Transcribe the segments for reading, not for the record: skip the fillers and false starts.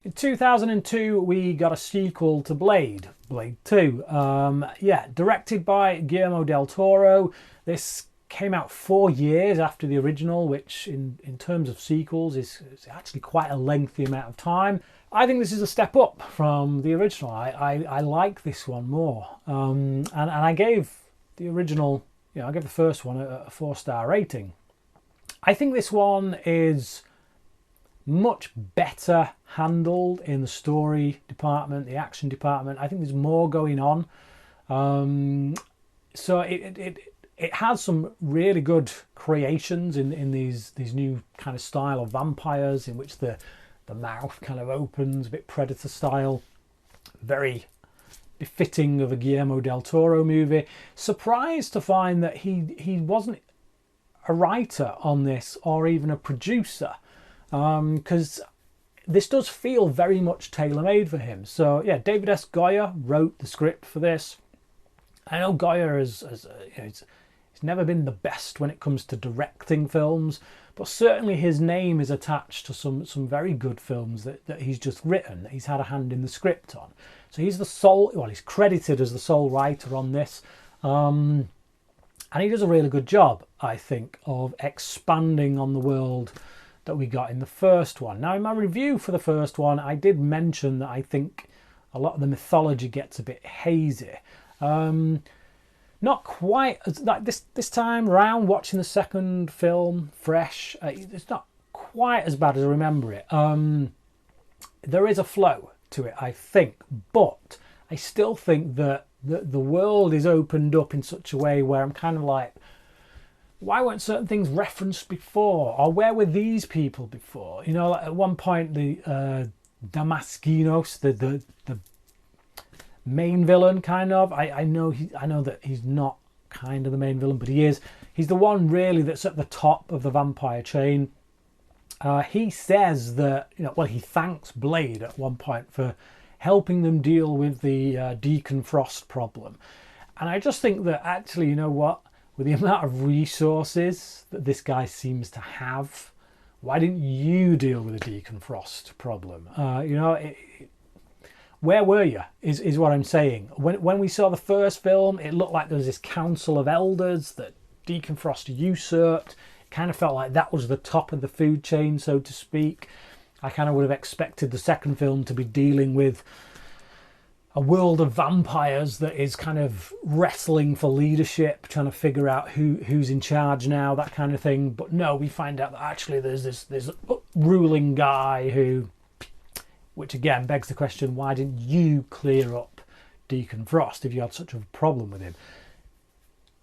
In 2002, we got a sequel to Blade, Blade 2. Directed by Guillermo del Toro. This came out 4 years after the original, which in terms of sequels is actually quite a lengthy amount of time. I think this is a step up from the original. I like this one more. And I gave the original, I gave the first one a 4-star rating. I think this one is much better handled in the story department, the action department. I think there's more going on. So it has some really good creations in these new kind of style of vampires, in which the mouth kind of opens, a bit Predator style, very befitting of a Guillermo del Toro movie. Surprised to find that he wasn't a writer on this or even a producer, because this does feel very much tailor-made for him. So yeah, David S. Goyer wrote the script for this. I know Goyer he's never been the best when it comes to directing films, but certainly his name is attached to some very good films that he's just written, that he's had a hand in the script on. So he's he's credited as the sole writer on this. And he does a really good job, I think, of expanding on the world that we got in the first one. Now, in my review for the first one, I did mention that I think a lot of the mythology gets a bit hazy. Not quite as like this time around, watching the second film fresh, it's not quite as bad as I remember it. There is a flow to it, I think, but I still think that the world is opened up in such a way where I'm kind of like, why weren't certain things referenced before, or where were these people before? Like at one point the Damaskinos, the main villain, kind of. I know that he's not kind of the main villain, but he is. He's the one really that's at the top of the vampire chain. He says that he thanks Blade at one point for helping them deal with the Deacon Frost problem, and I just think that actually, with the amount of resources that this guy seems to have, why didn't you deal with the Deacon Frost problem? Where were you, is what I'm saying. When we saw the first film, it looked like there was this council of elders that Deacon Frost usurped. It kind of felt like that was the top of the food chain, so to speak. I kind of would have expected the second film to be dealing with a world of vampires that is kind of wrestling for leadership, trying to figure out who's in charge now, that kind of thing. But no, we find out that actually there's this ruling guy who... Which again begs the question, why didn't you clear up Deacon Frost if you had such a problem with him?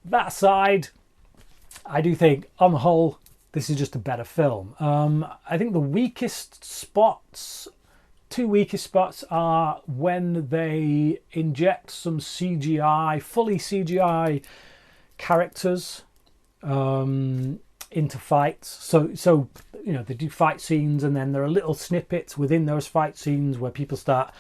That aside, I do think, on the whole, this is just a better film. I think the weakest spots, two weakest spots, are when they inject some CGI, fully CGI characters into fights. So they do fight scenes, and then there are little snippets within those fight scenes where people start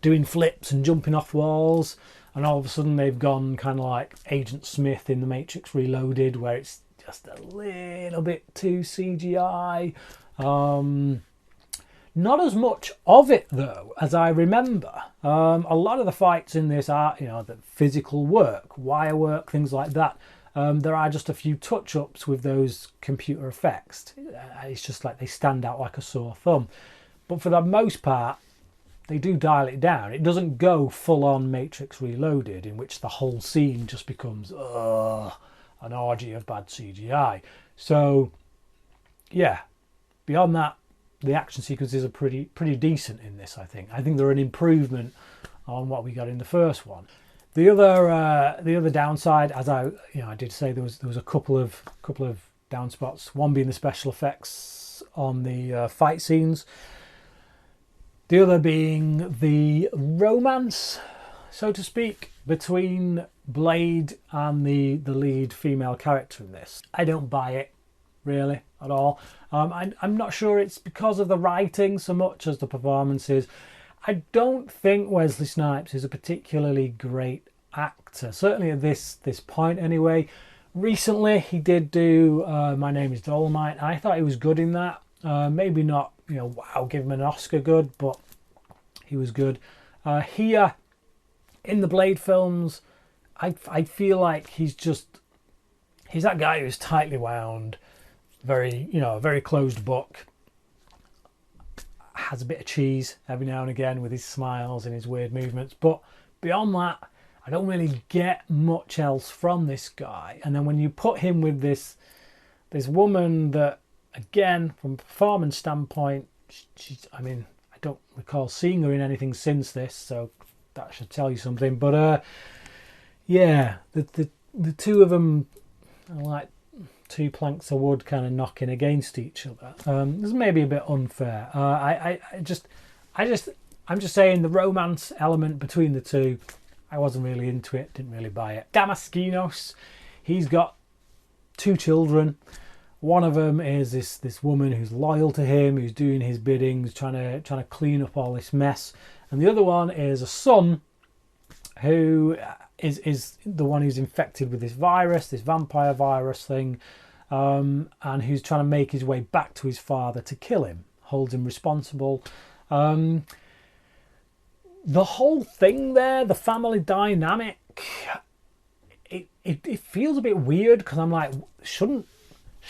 doing flips and jumping off walls, and all of a sudden they've gone kind of like Agent Smith in The Matrix Reloaded, where it's just a little bit too CGI. Not as much of it though as I remember. A lot of the fights in this are the physical work, wire work, things like that. There are just a few touch-ups with those computer effects. It's just like they stand out like a sore thumb. But for the most part, they do dial it down. It doesn't go full-on Matrix Reloaded, in which the whole scene just becomes an orgy of bad CGI. So, yeah, beyond that, the action sequences are pretty decent in this, I think. I think they're an improvement on what we got in the first one. The other downside, as I did say, there was a couple of down spots. One being the special effects on the fight scenes. The other being the romance, so to speak, between Blade and the lead female character in this. I don't buy it, really, at all. I'm not sure it's because of the writing so much as the performances. I don't think Wesley Snipes is a particularly great actor, certainly at this point anyway. Recently he did do My Name is Dolomite. I thought he was good in that. Maybe not, wow, give him an Oscar good, but he was good. Here in the Blade films, I feel like he's that guy who's tightly wound, very, a very closed book, has a bit of cheese every now and again with his smiles and his weird movements, but beyond that, I don't really get much else from this guy. And then when you put him with this woman that, again, from a performance standpoint, I don't recall seeing her in anything since this, so that should tell you something. But yeah, the two of them are like two planks of wood kind of knocking against each other. This is maybe a bit unfair. I'm just saying the romance element between the two, I wasn't really into it, didn't really buy it. Damaskinos, he's got 2 children. One of them is this woman who's loyal to him, who's doing his bidding, who's trying to clean up all this mess. And the other one is a son who is the one who's infected with this virus, this vampire virus thing, and who's trying to make his way back to his father to kill him, holds him responsible. The whole thing there, the family dynamic, it feels a bit weird, because I'm like, shouldn't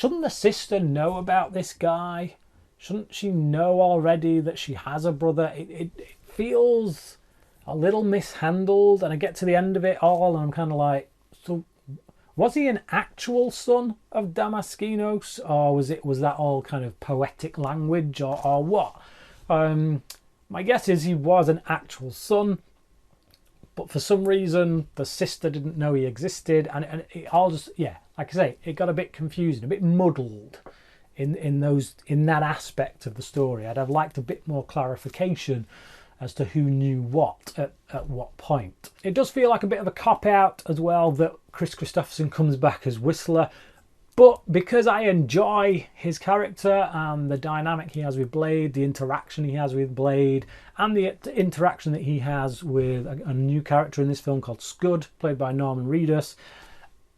the sister know about this guy? Shouldn't she know already that she has a brother? It feels a little mishandled, and I get to the end of it all and I'm kind of like, so was he an actual son of Damaskinos, or was that all kind of poetic language, or what? My guess is he was an actual son, but for some reason the sister didn't know he existed, and it all just, yeah, like I say, it got a bit confusing, a bit muddled in that aspect of the story. I'd have liked a bit more clarification as to who knew what at what point. It does feel like a bit of a cop-out as well that Kris Kristofferon comes back as Whistler, but because I enjoy his character and the dynamic he has with Blade, the interaction he has with Blade, and the interaction that he has with a new character in this film called Scud, played by Norman Reedus,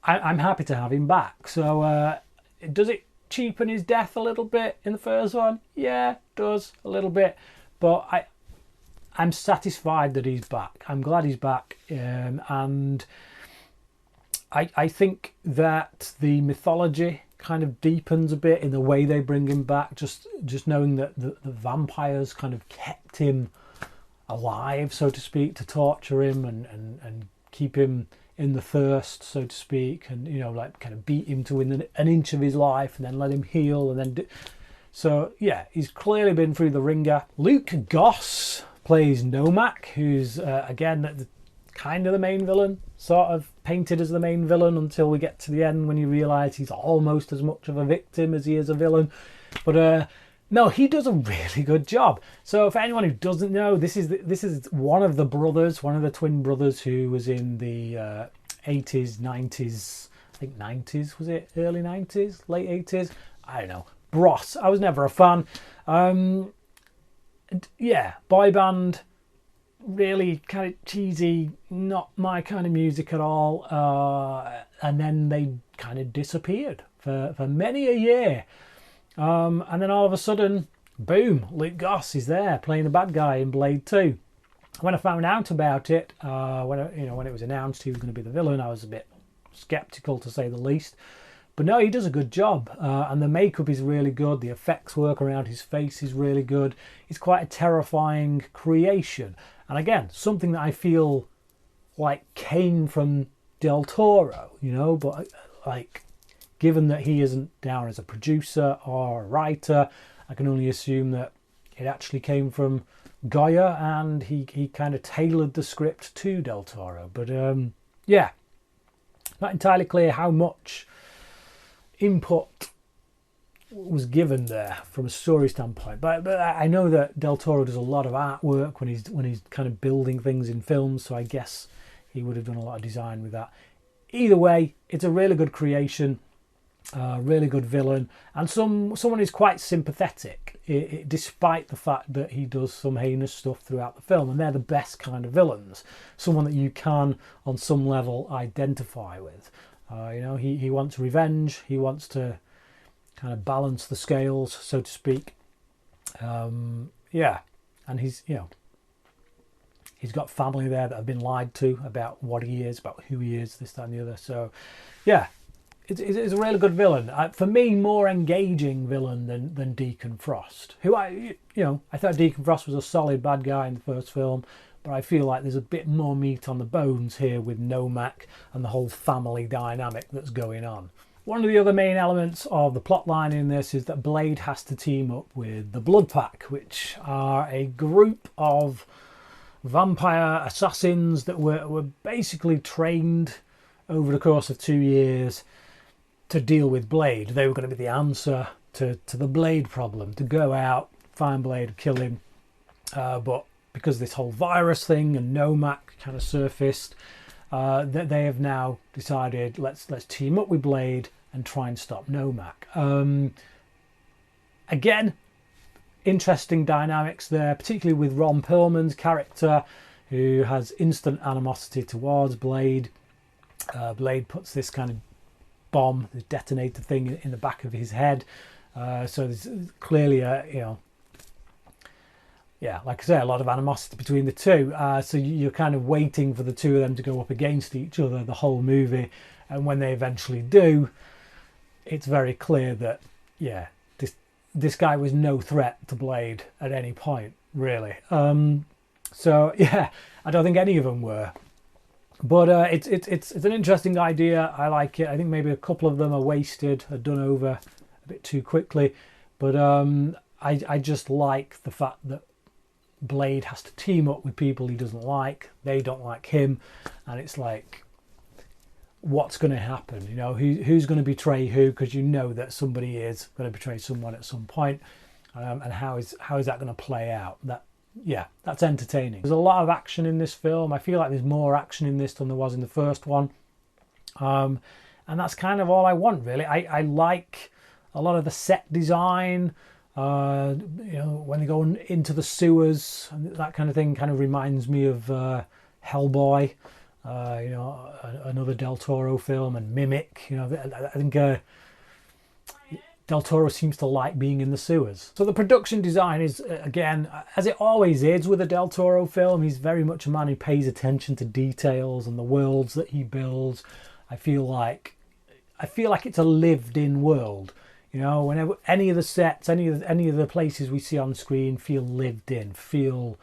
I'm happy to have him back. So does it cheapen his death a little bit in the first one? Yeah, it does a little bit, but I'm satisfied that he's back. I'm glad he's back, and I think that the mythology kind of deepens a bit in the way they bring him back. Just knowing that the vampires kind of kept him alive, so to speak, to torture him and keep him in the thirst, so to speak, and like kind of beat him to within an inch of his life, and then let him heal, and then so yeah, he's clearly been through the ringer. Luke Goss plays Nomak, who's again kind of the main villain, sort of painted as the main villain until we get to the end when you realise he's almost as much of a victim as he is a villain. But no, he does a really good job. So for anyone who doesn't know, this is one of the brothers, one of the twin brothers who was in the 80s, 90s, I think 90s, was it? Early 90s, late 80s? I don't know. Bros. I was never a fan. Yeah, boy band, really kind of cheesy, not my kind of music at all. And then they kind of disappeared for many a year. And then all of a sudden, boom, Luke Goss is there playing the bad guy in Blade 2. When I found out about it, when it was announced he was going to be the villain, I was a bit skeptical, to say the least. But no, he does a good job, and the makeup is really good. The effects work around his face is really good. It's quite a terrifying creation, and again, something that I feel like came from Del Toro, But like, given that he isn't down as a producer or a writer, I can only assume that it actually came from Goya, and he kind of tailored the script to Del Toro. But yeah, not entirely clear how much input was given there from a story standpoint, but I know that Del Toro does a lot of artwork when he's kind of building things in films, so I guess he would have done a lot of design with that. Either way, it's a really good creation, really good villain, and someone who's quite sympathetic, despite the fact that he does some heinous stuff throughout the film, and they're the best kind of villains. Someone that you can, on some level, identify with. He wants revenge. He wants to kind of balance the scales, so to speak. Yeah, and he's He's got family there that have been lied to about what he is, about who he is, this, that and the other. So yeah, it's a really good villain. For me, more engaging villain than Deacon Frost, who I thought Deacon Frost was a solid bad guy in the first film, but I feel like there's a bit more meat on the bones here with Nomak and the whole family dynamic that's going on. One of the other main elements of the plotline in this is that Blade has to team up with the Blood Pack, which are a group of vampire assassins that were basically trained over the course of 2 years to deal with Blade. They were going to be the answer to the Blade problem, to go out, find Blade, kill him. But because this whole virus thing and Nomak kind of surfaced, that they have now decided let's team up with Blade and try and stop Nomak. Again, interesting dynamics there, particularly with Ron Perlman's character, who has instant animosity towards Blade. Blade puts this kind of bomb, this detonator thing in the back of his head. So there's clearly like I say, a lot of animosity between the two. So you're kind of waiting for the two of them to go up against each other the whole movie. And when they eventually do, it's very clear that, this guy was no threat to Blade at any point, really. So yeah, I don't think any of them were. But it's an interesting idea. I like it. I think maybe a couple of them are wasted, are done over a bit too quickly. But I just like the fact that Blade has to team up with people he doesn't like. They don't like him, and it's like, what's going to happen? Who's going to betray who? Because you know that somebody is going to betray someone at some point, and how is that going to play out? That's entertaining. There's a lot of action in this film. I feel like there's more action in this than there was in the first one, and that's kind of all I want, really. I like a lot of the set design. When they go into the sewers, that kind of thing kind of reminds me of Hellboy, another Del Toro film, and Mimic. I think Del Toro seems to like being in the sewers. So the production design is, again, as it always is with a Del Toro film, he's very much a man who pays attention to details and the worlds that he builds. I feel like it's a lived-in world. Whenever any of the sets, any of the places we see on screen feel lived in, feel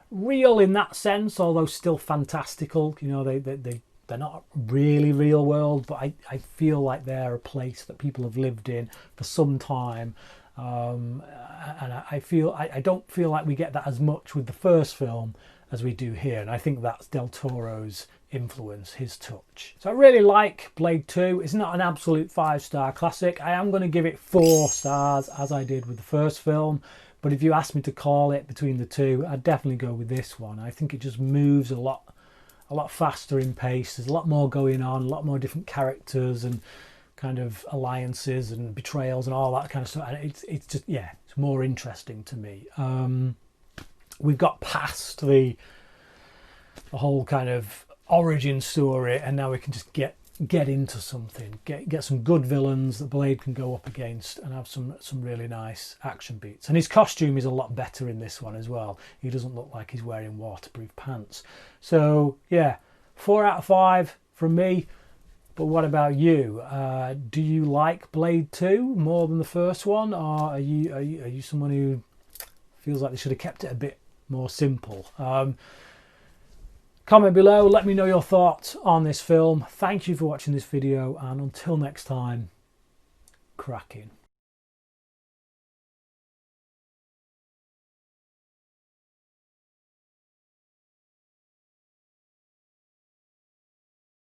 real in that sense, although still fantastical. They're not really real world, but I feel like they're a place that people have lived in for some time. And I don't feel like we get that as much with the first film as we do here, and I think that's Del Toro's influence, his touch. So I really like Blade 2. It's not an absolute 5-star classic. I am going to give it 4 stars, as I did with the first film, but if you ask me to call it between the two, I'd definitely go with this one. I think it just moves a lot faster in pace. There's a lot more going on, a lot more different characters and kind of alliances and betrayals and all that kind of stuff, and it's just, it's more interesting to me. We've got past the whole kind of origin story, and now we can just get into something, get some good villains that Blade can go up against, and have some really nice action beats. And his costume is a lot better in this one as well. He doesn't look like he's wearing waterproof pants. So 4 out of 5 from me. But what about you? Do you like Blade 2 more than the first one, or are you someone who feels like they should have kept it a bit more simple? Comment below, let me know your thoughts on this film. Thank you for watching this video, and until next time, cracking.